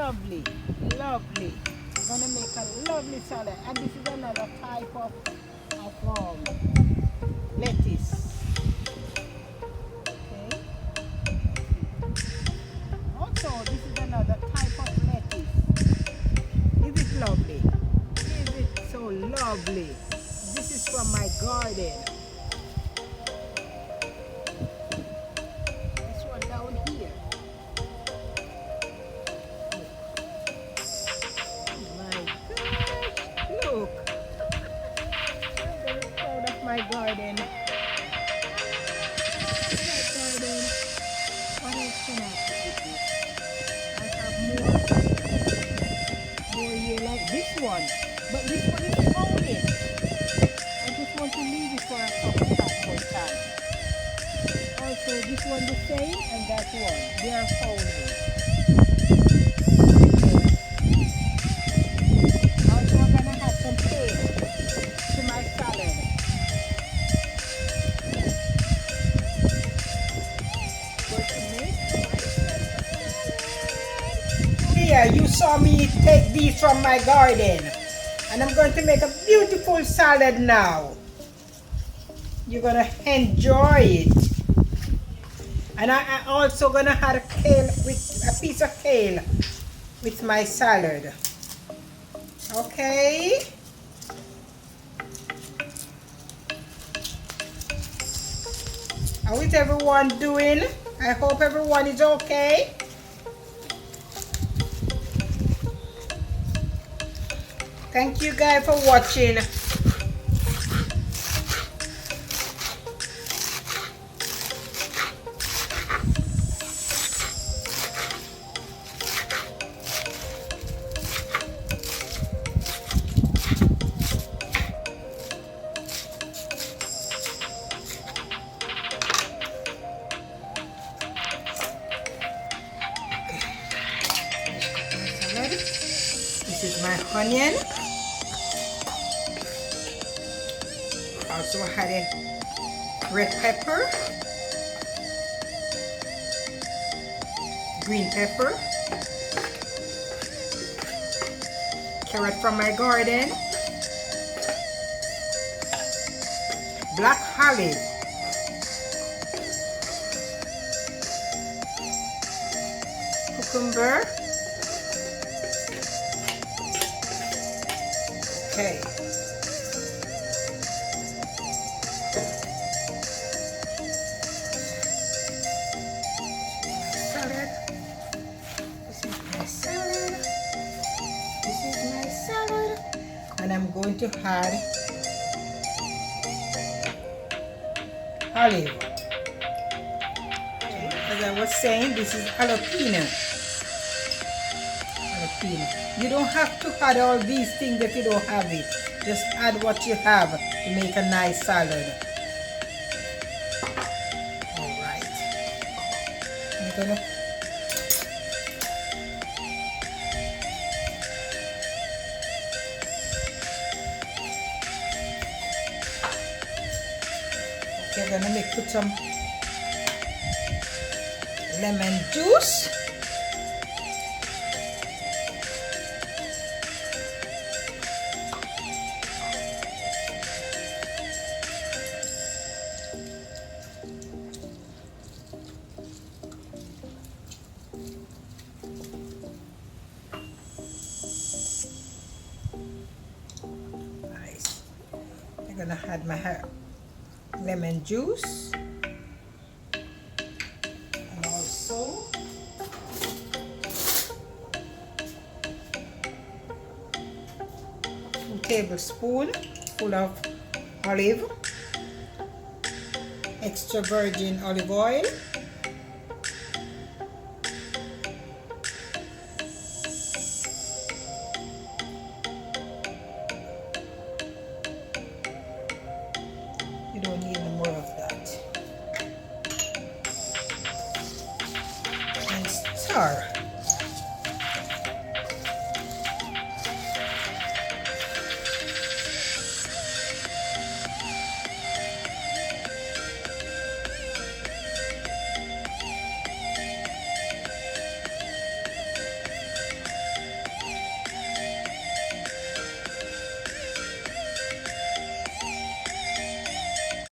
lovely, lovely. I'm gonna make a lovely salad, and this is another type of lettuce. Okay. Also, this is another type of lettuce. Is it lovely? Is it so lovely? This is from my garden. This one down here. My gosh, look. I'm very proud of my garden. My garden. What else can I put with this? I have more here like this one. But this one is folded. I just want to leave it for a couple more time. Also, this one the same and that one. They are folded. Also, I'm gonna have some paste to my salad. Going to make here, you saw me take these from my garden, and I'm going to make a beautiful salad now. You're gonna enjoy it. And I also gonna have kale with a piece of kale with my salad. Okay. How is everyone doing? I hope everyone is okay. Thank you guys for watching. This is my onion. Also added red pepper, green pepper, carrot from my garden, black olive, cucumber. Okay. Salad. This is my salad. This is my salad. And I'm going to add olive. As I was saying, this is jalapeno. You don't have to add all these things if you don't have it. Just add what you have to make a nice salad. Alright. I'm gonna put some lemon juice. I'm gonna add my lemon juice and also 2 tablespoons full of olive, extra virgin olive oil, you don't need no more of that, and stir.